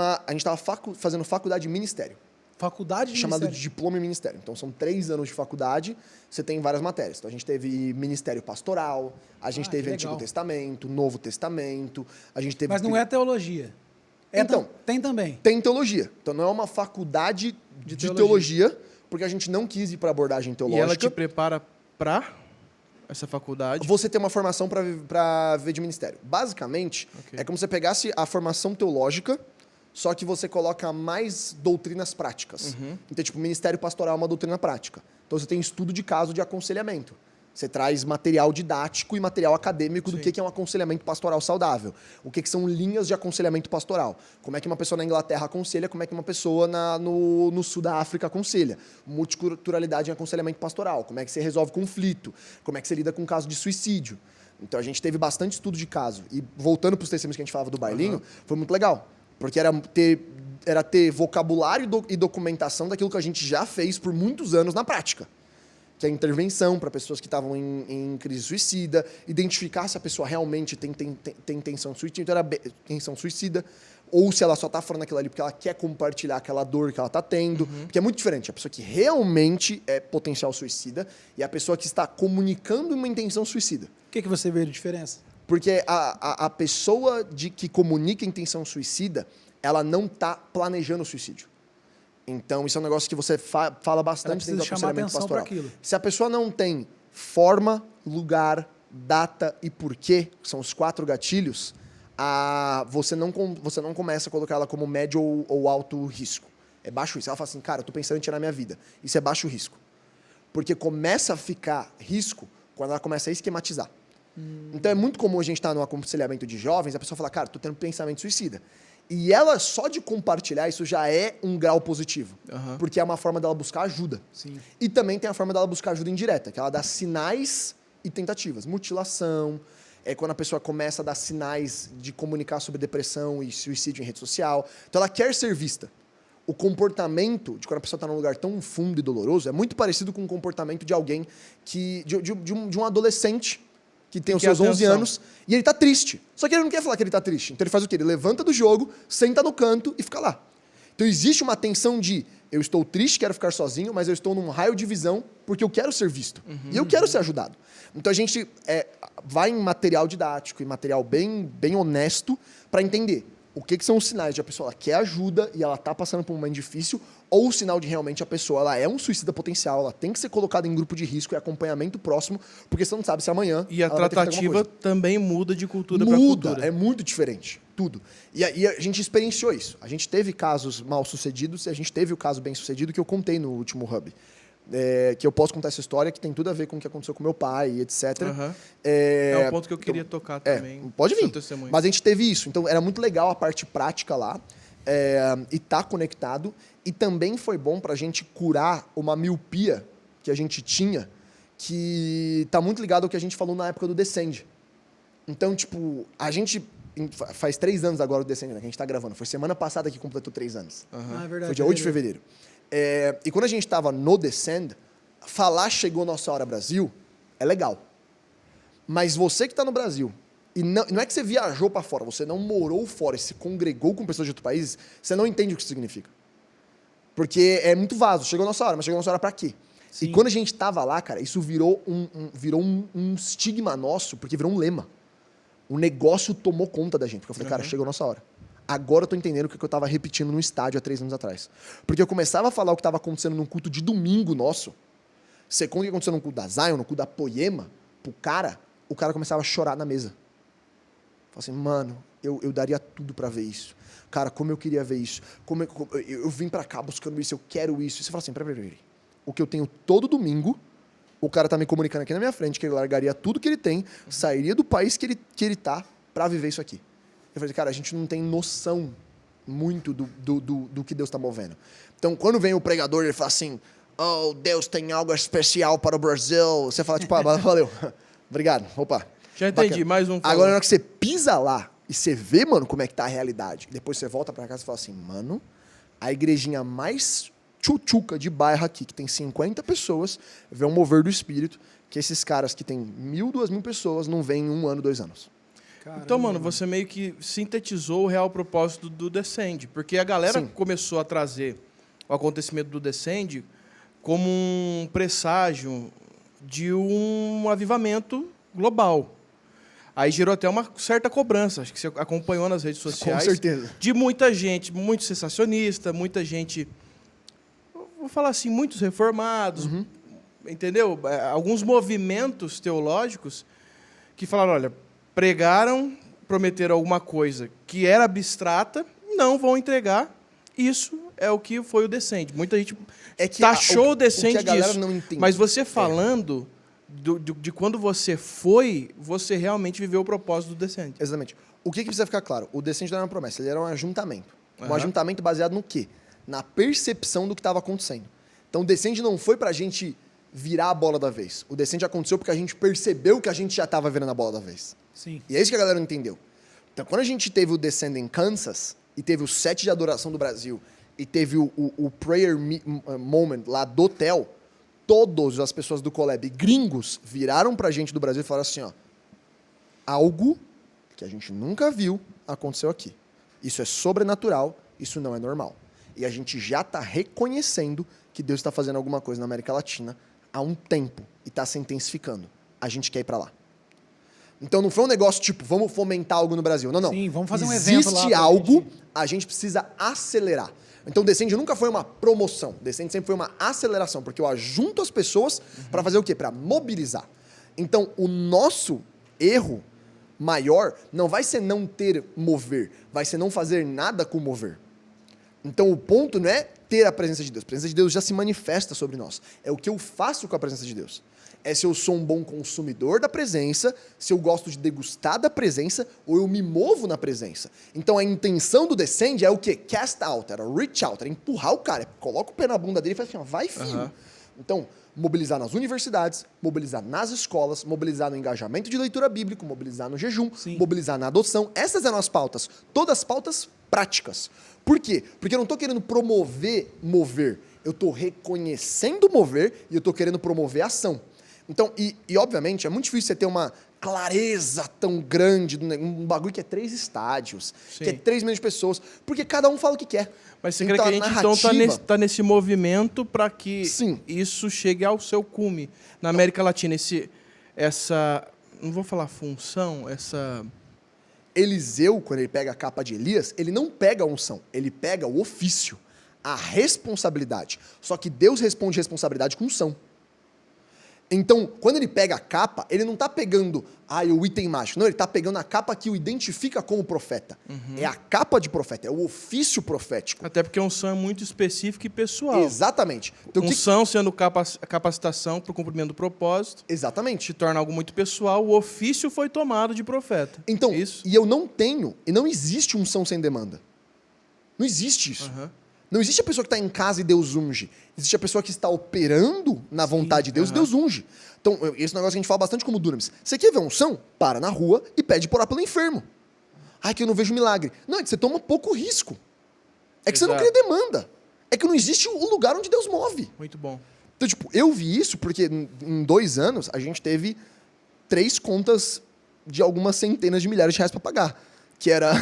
A gente estava fazendo faculdade de ministério. Faculdade de Chamado de ministério. diploma em ministério. Então, são 3 anos de faculdade, você tem várias matérias. Então, a gente teve ministério pastoral, a gente teve que Antigo legal. Testamento, Novo Testamento, a gente teve... Mas não é teologia. Então, tem também. Tem teologia. Então, não é uma faculdade de teologia, porque a gente não quis ir para abordagem E teológica. ela te prepara para essa faculdade? Você tem uma formação para ver de ministério. Basicamente, Ok. é como se você pegasse a formação teológica, só que você coloca mais doutrinas práticas. Então, tipo, ministério pastoral é uma doutrina prática. Então, você tem estudo de caso de aconselhamento. Você traz material didático e material acadêmico do que é um aconselhamento pastoral saudável. O que são linhas de aconselhamento pastoral. Como é que uma pessoa na Inglaterra aconselha, como é que uma pessoa no sul da África aconselha. Multiculturalidade em aconselhamento pastoral. Como é que você resolve conflito. Como é que você lida com caso de suicídio. Então, a gente teve bastante estudo de caso. E voltando para os testemunhos que a gente falava do bailinho, foi muito legal. Porque era ter vocabulário e documentação daquilo que a gente já fez por muitos anos na prática. Que é a intervenção para pessoas que estavam em crise suicida, identificar se a pessoa realmente tem intenção suicida, então era intenção suicida, ou se ela só está falando aquilo ali porque ela quer compartilhar aquela dor que ela está tendo, porque é muito diferente. A pessoa que realmente é potencial suicida e a pessoa que está comunicando uma intenção suicida. O que você vê de diferença? Porque a pessoa que comunica intenção suicida, ela não está planejando o suicídio. Então, isso é um negócio que você fala bastante dentro do aconselhamento pastoral. Se a pessoa não tem forma, lugar, data e porquê, que são os 4 gatilhos, você não começa a colocar ela como médio ou alto risco. É baixo risco. Ela fala assim, cara, eu tô pensando em tirar minha vida. Isso é baixo risco. Porque começa a ficar risco quando ela começa a esquematizar. Então, é muito comum a gente estar no aconselhamento de jovens, a pessoa fala, cara, tô tendo pensamento suicida. E ela, só de compartilhar, isso já é um grau positivo. Porque é uma forma dela buscar ajuda. Sim. E também tem a forma dela buscar ajuda indireta, que ela dá sinais e tentativas. Mutilação, é quando a pessoa começa a dar sinais de comunicar sobre depressão e suicídio em rede social. Então ela quer ser vista. O comportamento de quando a pessoa está num lugar tão fundo e doloroso é muito parecido com o comportamento de alguém de um adolescente que tem os seus 11 anos, e ele tá triste. Só que ele não quer falar que ele tá triste. Então ele faz o quê? Ele levanta do jogo, senta no canto e fica lá. Então existe uma tensão de eu estou triste, quero ficar sozinho, mas eu estou num raio de visão porque eu quero ser visto. E eu quero ser ajudado. Então a gente vai em material didático e material bem honesto para entender o que são os sinais de a pessoa ela quer ajuda e ela tá passando por um momento difícil, ou o sinal de realmente a pessoa ela é um suicida potencial, ela tem que ser colocada em grupo de risco e acompanhamento próximo, porque você não sabe se amanhã E a ela vai ter que fazer alguma tratativa coisa. também muda de cultura para cultura. É muito diferente, tudo. E a gente experienciou isso. A gente teve casos mal sucedidos e a gente teve o caso bem sucedido que eu contei no último Hub. Que eu posso contar essa história que tem tudo a ver com o que aconteceu com meu pai, etc. É um ponto que eu queria tocar também. Pode vir. seu testemunho. Mas a gente teve isso. Então era muito legal a parte prática lá e tá conectado. E também foi bom pra gente curar uma miopia que a gente tinha, que tá muito ligado ao que a gente falou na época do Descend. Então, tipo, a gente faz 3 anos agora do Descend, né, que a gente tá gravando. Foi semana passada que completou 3 anos. Ah, é verdade. Foi dia 8 de fevereiro. E quando a gente estava no Descend, falar chegou nossa hora Brasil é legal. Mas você que está no Brasil, e não é que você viajou para fora, você não morou fora e se congregou com pessoas de outros países, você não entende o que isso significa. Porque é muito vaso. Chegou nossa hora, mas chegou nossa hora para quê? Sim. E quando a gente estava lá, cara, isso virou um estigma nosso, porque virou um lema. O negócio tomou conta da gente. Porque eu falei, cara, chegou nossa hora. Agora eu tô entendendo o que eu estava repetindo no estádio há 3 anos atrás. Porque eu começava a falar o que estava acontecendo num culto de domingo nosso. Você conta o que aconteceu no culto da Zion, no culto da Poema, o cara começava a chorar na mesa. Falei assim, mano, eu daria tudo para ver isso. Cara, como eu queria ver isso. Eu vim para cá buscando isso, eu quero isso. E você fala assim, peraí. O que eu tenho todo domingo, o cara tá me comunicando aqui na minha frente que ele largaria tudo que ele tem, sairia do país que ele tá para viver isso aqui. Eu falei, cara, a gente não tem noção muito do que Deus está movendo. Então, quando vem o pregador e ele fala assim, oh, Deus tem algo especial para o Brasil, você fala, tipo, valeu, obrigado, opa. Já entendi, bacana. mais um. Agora, na hora que você pisa lá e você vê, mano, como é que tá a realidade, depois você volta para casa e fala assim, mano, a igrejinha mais tchutchuca de bairro aqui, que tem 50 pessoas, vê um mover do espírito, que esses caras que tem 1.000, 2.000 pessoas não vêm em 1 ano, 2 anos. Caramba, Então, mano, você meio que sintetizou o real propósito do Descend. Porque a galera Sim. começou a trazer o acontecimento do Descend como um presságio de um avivamento global. Aí gerou até uma certa cobrança, acho que você acompanhou nas redes sociais. Com certeza. De muita gente, muito sensacionista, muita gente, vou falar assim, muitos reformados, entendeu? Alguns movimentos teológicos que falaram, olha, pregaram, prometeram alguma coisa que era abstrata, não vão entregar, isso é o que foi o Descend. Muita gente taxou o Descend que a galera disso. não entende. Mas você falando de quando você foi, você realmente viveu o propósito do Descend. Exatamente. O que precisa ficar claro? O Descend não era uma promessa, ele era um ajuntamento. Um Aham. ajuntamento baseado no quê? Na percepção do que estava acontecendo. Então o Descend não foi pra gente virar a bola da vez. O Descend aconteceu porque a gente percebeu que a gente já estava virando a bola da vez. Sim. E é isso que a galera não entendeu. Então, quando a gente teve o Descend em Kansas, e teve o set de adoração do Brasil, e teve o prayer moment lá do hotel, todas as pessoas do Collab gringos viraram pra gente do Brasil e falaram assim, ó, algo que a gente nunca viu aconteceu aqui. Isso é sobrenatural, isso não é normal. E a gente já está reconhecendo que Deus está fazendo alguma coisa na América Latina há um tempo e está se intensificando. A gente quer ir para lá. Então não foi um negócio tipo, vamos fomentar algo no Brasil. Não, não. Sim, vamos fazer um evento lá Existe pra algo, gente. a gente precisa acelerar. Então o Descend nunca foi uma promoção. O Descend sempre foi uma aceleração, porque eu ajunto as pessoas para fazer o quê? Para mobilizar. Então o nosso erro maior não vai ser não ter mover, vai ser não fazer nada com mover. Então o ponto não é ter a presença de Deus. A presença de Deus já se manifesta sobre nós. É o que eu faço com a presença de Deus. É se eu sou um bom consumidor da presença, se eu gosto de degustar da presença, ou eu me movo na presença. Então a intenção do Descend é o quê? Cast out, era reach out, era empurrar o cara. Coloca o pé na bunda dele e fala assim, ó, vai filho. Aham. Então, mobilizar nas universidades, mobilizar nas escolas, mobilizar no engajamento de leitura bíblica, mobilizar no jejum, Sim. mobilizar na adoção. Essas eram as pautas. Todas pautas práticas. Por quê? Porque eu não estou querendo promover mover. Eu estou reconhecendo mover e eu estou querendo promover ação. Então, obviamente, é muito difícil você ter uma clareza tão grande, um bagulho que é 3 estádios, Sim. que é 3 milhões de pessoas, porque cada um fala o que quer. Mas você crê que a gente narrativa, então tá nesse movimento para que Sim. isso chegue ao seu cume na América Latina? Essa, não vou falar função, essa... Eliseu, quando ele pega a capa de Elias, ele não pega a unção, ele pega o ofício, a responsabilidade. Só que Deus responde responsabilidade com unção. Então, quando ele pega a capa, ele não está pegando o item mágico. Não, ele está pegando a capa que o identifica como profeta. É a capa de profeta, é o ofício profético. Até porque a unção é muito específica e pessoal. Exatamente. Então, Unção sendo capacitação para o cumprimento do propósito, Exatamente. se torna algo muito pessoal, o ofício foi tomado de profeta. Então, Isso? e eu não tenho, e não existe unção sem demanda. Não existe isso. Aham. Não existe a pessoa que está em casa e Deus unge. Existe a pessoa que está operando na vontade de Deus e Deus unge. Então, esse negócio que a gente fala bastante como Dunamis. Você quer ver unção? Para na rua e pede por orar pelo enfermo. Ai, que eu não vejo milagre. Não, é que você toma pouco risco. É que você não Exato. cria demanda. É que não existe o lugar onde Deus move. Muito bom. Então, tipo, eu vi isso porque em 2 anos a gente teve 3 contas de algumas centenas de milhares de reais para pagar. Que era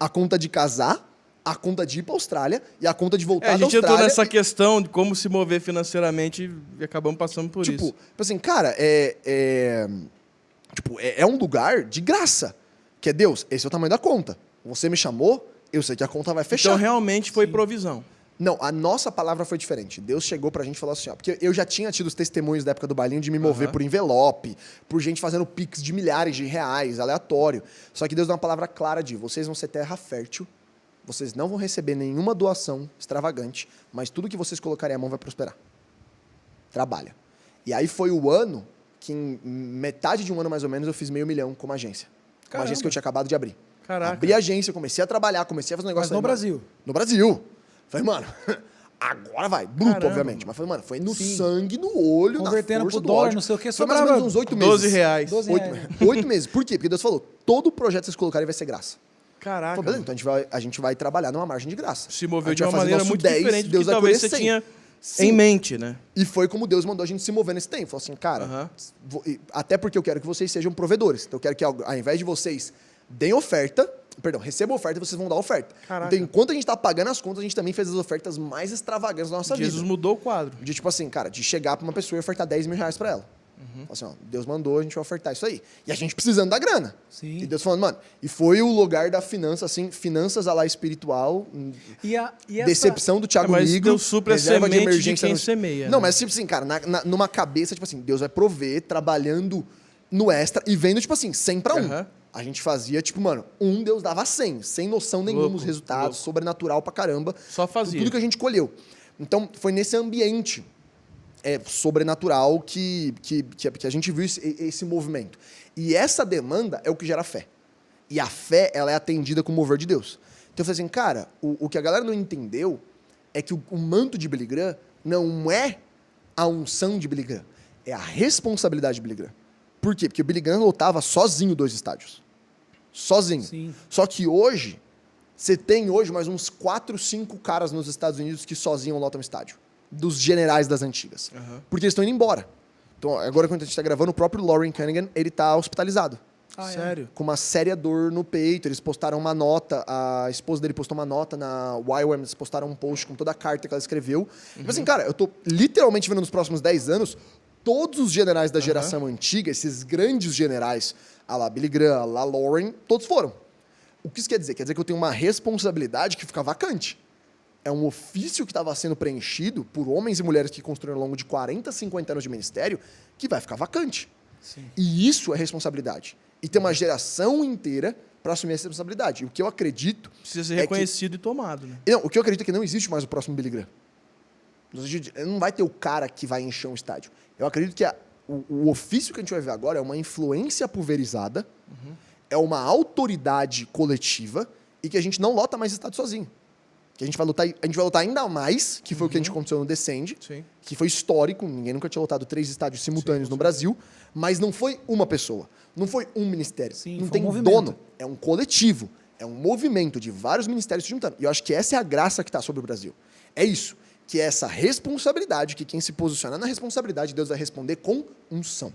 a conta de casar, a conta de ir para a Austrália e a conta de voltar A da gente Austrália. entrou nessa questão de como se mover financeiramente e acabamos passando por Tipo, isso. assim, cara, é um lugar de graça. Que é Deus, esse é o tamanho da conta. Você me chamou, eu sei que a conta vai fechar. Então, realmente foi provisão. Não, a nossa palavra foi diferente. Deus chegou pra gente e falou assim, ó, porque eu já tinha tido os testemunhos da época do bailinho de me mover por envelope, por gente fazendo pix de milhares de reais, aleatório. Só que Deus deu uma palavra clara de, vocês vão ser terra fértil, vocês não vão receber nenhuma doação extravagante, mas tudo que vocês colocarem a mão vai prosperar. Trabalha. E aí foi o ano que, em metade de um ano mais ou menos, eu fiz 500 mil como agência. Uma Caramba. agência que eu tinha acabado de abrir. Caraca. Abri a agência, comecei a trabalhar, comecei a fazer um negócio. Mas no aí, mano. Brasil? No Brasil. Falei, mano, agora vai. Bruto, Caramba. obviamente. Mas falei, mano, foi no Sim. sangue, no olho, Convertendo na força pro do dólar, ódio. não sei o quê, Foi mais ou sobrava menos uns 8 meses. 12 reais. 12 8, reais. 8 meses. Por quê? Porque Deus falou, todo projeto que vocês colocarem vai ser graça. Caraca. Falei, beleza, então a gente vai trabalhar numa margem de graça. Se A moveu gente de vai uma fazer maneira nosso muito 10, diferente do Deus que vai talvez colher você 100. tinha Sim. em mente, né? E foi como Deus mandou a gente se mover nesse tempo. Falou assim, cara, Aham. até porque eu quero que vocês sejam provedores. Então eu quero que ao invés de vocês deem oferta, perdão, recebam oferta e vocês vão dar oferta. Caraca. Então, enquanto a gente tá pagando as contas, a gente também fez as ofertas mais extravagantes da nossa Jesus vida. mudou o quadro. De tipo assim, cara, de chegar pra uma pessoa e ofertar 10 mil reais pra ela. Falar assim, ó, Deus mandou, a gente vai ofertar isso aí. E a gente precisando da grana. Sim. E Deus falando, mano, e foi o lugar da finança, assim, finanças a lá espiritual, E essa... decepção do Thiago Mas Nigro, Deus supre a reserva de semente de emergência. quem no- semeia, Não, né? mas tipo assim, cara, numa cabeça, tipo assim, Deus vai prover, trabalhando no extra e vendo, tipo assim, 100 pra 1. Aham. A gente fazia, tipo, mano, Deus dava 100, sem noção nenhuma Louco, dos resultados, louco. sobrenatural pra caramba. Só fazia. Tudo que a gente colheu. Então, foi nesse ambiente sobrenatural que a gente viu esse movimento. E essa demanda é o que gera fé. E a fé, ela é atendida com o mover de Deus. Então eu falei assim, cara, o que a galera não entendeu é que o manto de Billy Graham não é a unção de Billy Graham, é a responsabilidade de Billy Graham. Por quê? Porque o Billy Graham lotava sozinho 2 estádios. Sozinho. Sim. Só que hoje, você tem hoje mais uns 4, 5 caras nos Estados Unidos que sozinho lotam estádio. Dos generais das antigas. Aham. Porque eles estão indo embora. Então, agora, quando a gente está gravando, o próprio Lauren Cunningham, ele tá hospitalizado. Sério? Com uma séria dor no peito. Eles postaram uma nota, a esposa dele postou uma nota na YWAM, eles postaram um post com toda a carta que ela escreveu. Tipo assim, cara, eu tô literalmente vendo nos próximos 10 anos todos os generais da geração antiga, esses grandes generais, a lá Billy Graham, a lá Lauren, todos foram. O que isso quer dizer? Quer dizer que eu tenho uma responsabilidade que fica vacante. É um ofício que estava sendo preenchido por homens e mulheres que construíram ao longo de 40, 50 anos de ministério, que vai ficar vacante. Sim. E isso é responsabilidade. E tem uma geração inteira para assumir essa responsabilidade. E o que eu acredito... Precisa ser é que- reconhecido e tomado, né? Não, o que eu acredito é que não existe mais o próximo Billy Graham. Não vai ter o cara que vai encher um estádio. Eu acredito que o ofício que a gente vai ver agora é uma influência pulverizada, é uma autoridade coletiva e que a gente não lota mais estádio sozinho. Que a gente vai lutar ainda mais, que foi o que a gente aconteceu no Descend, Sim. que foi histórico, ninguém nunca tinha lotado 3 estádios simultâneos no Brasil, mas não foi uma pessoa, não foi um ministério, Sim, não foi tem um movimento. dono, é um coletivo, é um movimento de vários ministérios se juntando. E eu acho que essa é a graça que está sobre o Brasil. É isso, que é essa responsabilidade, que quem se posicionar na responsabilidade, Deus vai responder com unção.